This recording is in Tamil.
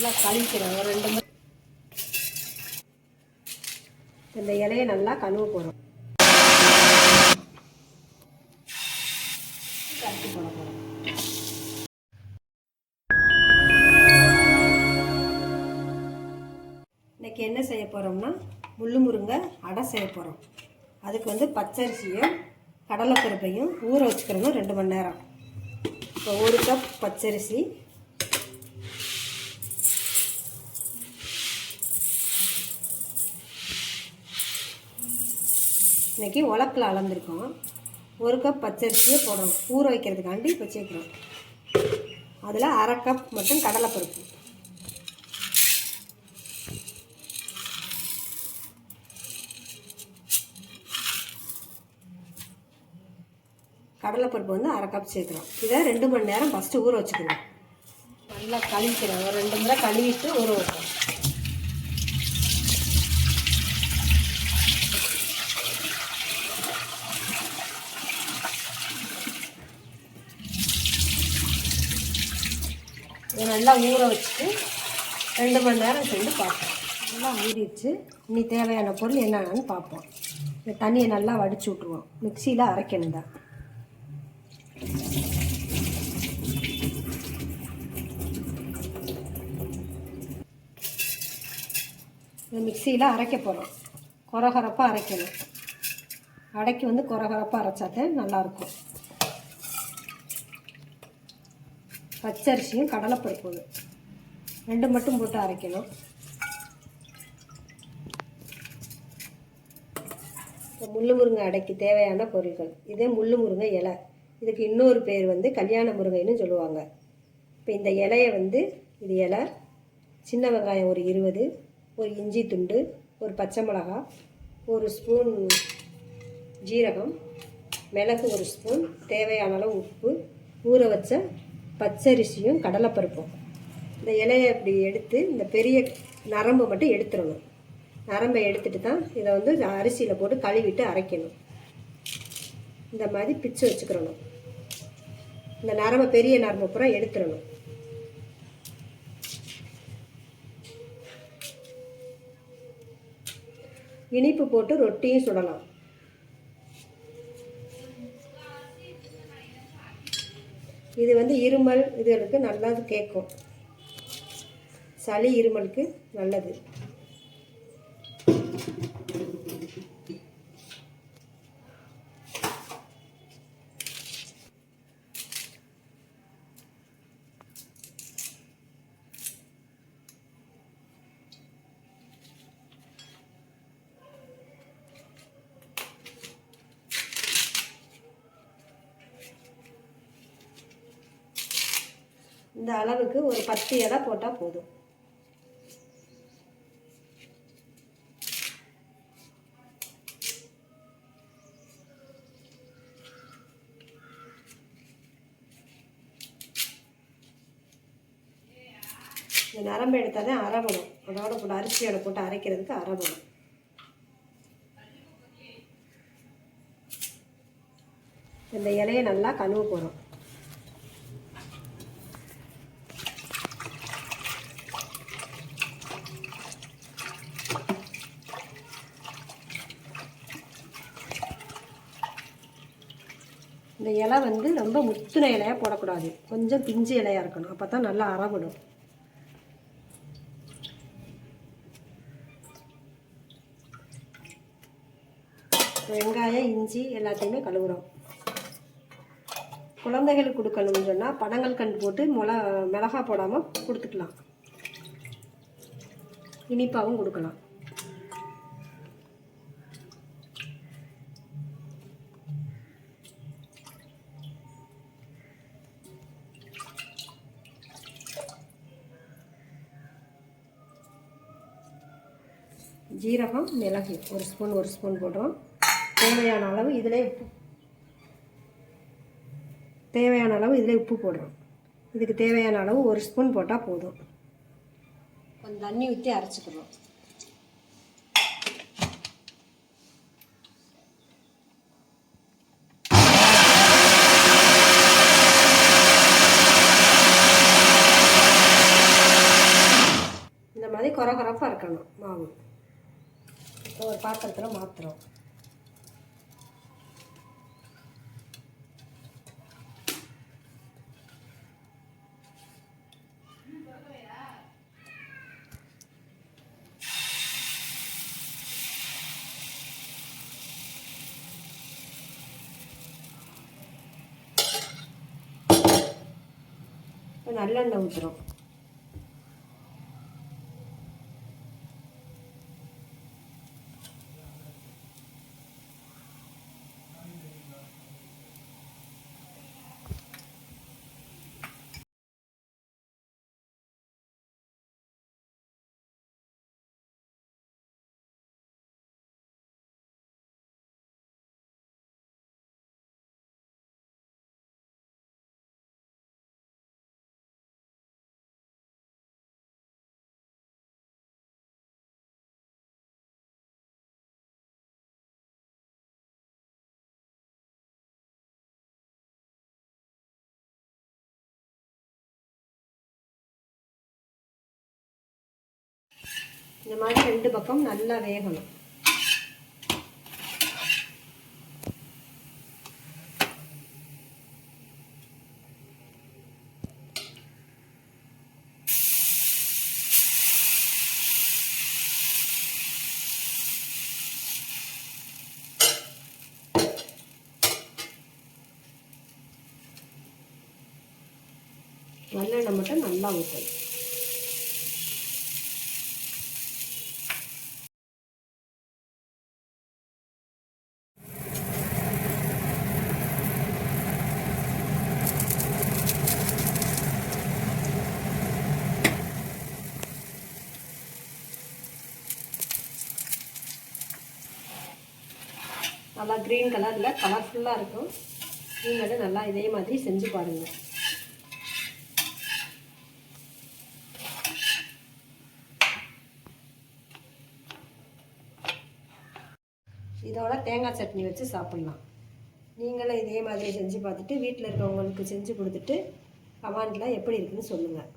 நல்லா கழிக்கிறோம். ஒரு 2 மணி இந்த இலையை நல்லா கழுவ போகிறோம். கரைச்சி போட போகிறோம். இன்றைக்கி என்ன செய்ய போகிறோம்னா முள்ளு முருங்கை அடை செய்ய போகிறோம். அதுக்கு வந்து பச்சரிசியும் கடலைப்பருப்பையும் ஊற வச்சுக்கிறோம் 2 மணி நேரம். இப்போ 1 கப் பச்சரிசி, இன்றைக்கி உலக்கில் அளந்துருக்கோம். 1 கப் பச்சரிசியை போடணும். ஊற வைக்கிறதுக்காண்டி இப்போ சேர்க்குறோம். அதில் 1/2 கப் மட்டும் கடலைப்பருப்பு, கடலைப்பருப்பு வந்து 1/2 கப் சேர்க்குறோம். இதை 2 மணி நேரம் ஃபஸ்ட்டு ஊற வச்சுக்கிறோம். நல்லா கழுவிக்கிறோம். ஒரு 2 முறை கழுவிட்டு ஊற வைப்போம். இதை நல்லா ஊற வச்சுட்டு 2 மணி நேரம் சென்று பார்ப்போம். நல்லா ஊறிடுச்சு. இனி தேவையான பொருள் என்னென்னு பார்ப்போம். இந்த தண்ணியை நல்லா வடித்து விட்ருவோம். மிக்சியில் அரைக்கணும் தான். இந்த மிக்சியில் அரைக்க போகிறோம். கொரகொரப்பாக அரைக்கணும். அடைக்கு வந்து கொரகொரப்பாக அரைச்சாதான் நல்லாயிருக்கும். பச்சரிசியும் கடலைப்பருப்பு 2 மட்டும் போட்டு அரைக்கணும். இப்போ முள்ளு முருங்கை அடைக்கு தேவையான பொருட்கள். இதே முள்ளு முருங்கை இலை. இதுக்கு இன்னொரு பேர் வந்து கல்யாண முருங்கைன்னு சொல்லுவாங்க. இப்போ இந்த இலையை வந்து இது இலை, சின்ன வெங்காயம் ஒரு 20, ஒரு இஞ்சி துண்டு, ஒரு பச்சை மிளகாய், 1 ஸ்பூன் ஜீரகம், மிளகு 1 ஸ்பூன், தேவையான அளவு உப்பு, ஊற வச்ச பச்சரிசியும் கடலைப்பருப்பும். இந்த இலையை இப்படி எடுத்து இந்த பெரிய நரம்பு மட்டும் எடுத்துடணும். நரம்பை எடுத்துட்டு தான் இதை வந்து அரிசியில் போட்டு கழுவிட்டு அரைக்கணும். இந்த மாதிரி பிச்சு வச்சுக்கிறணும். இந்த நரம்பை பெரிய நரம்பு பூரா எடுத்துடணும். இனிப்பு போட்டு ரொட்டியும் சுடலாம். இது வந்து இருமல் இதுகளுக்கு நல்லது கேட்கும். சளி இருமலுக்கு நல்லது. இந்த அளவுக்கு ஒரு 10 இலை போட்டால் போதும். இந்த நரம்பு எடுத்தால் தான் அரைபடும். அதோட போட்டு அரிசியோட போட்டு அரைக்கிறதுக்கு அரைபடும். இந்த இலையை நல்லா கழுவ போகிறோம். இந்த இலை வந்து ரொம்ப முத்துன இலையாக போடக்கூடாது. கொஞ்சம் பிஞ்சு இலையாக இருக்கணும். அப்போ தான் நல்லா அரைபடும். வெங்காயம், இஞ்சி எல்லாத்தையுமே கழுவுறோம். குழந்தைகளுக்கு கொடுக்கணும்னு சொன்னால் பனங்கள் கண்டு போட்டு மிளகா போடாமல் கொடுத்துக்கலாம். இனிப்பாகவும் கொடுக்கலாம். ஜீரகம், மிளகு 1 ஸ்பூன் போடுறோம். தேவையான அளவு இதில் உப்பு போடுறோம். இதுக்கு தேவையான அளவு 1 ஸ்பூன் போட்டால் போதும். கொஞ்சம் தண்ணி ஊற்றி அரைச்சிக்கிறோம். மாதிரி கொரகொரப்பாக இருக்கணும் மாவு. ஒரு பாத்திரத்தில் மாற்றுறோம். இப்போ நல்லெண்ணெய் ஊற்றுறோம். இந்த மாதிரி 2 பக்கம் நல்லா வேகணும். நல்லெண்ணெய் மட்டும் நல்லா ஊற்றணும். நல்லா க்ரீன் கலரில் கலர்ஃபுல்லாக இருக்கும். நீங்களும் நல்லா இதே மாதிரி செஞ்சு பாருங்கள். இதோட தேங்காய் சட்னி வச்சு சாப்பிட்லாம். நீங்களும் இதே மாதிரி செஞ்சு பார்த்துட்டு வீட்டில் இருக்கவங்களுக்கு செஞ்சு கொடுத்துட்டு கமெண்டில் எப்படி இருக்குன்னு சொல்லுங்கள்.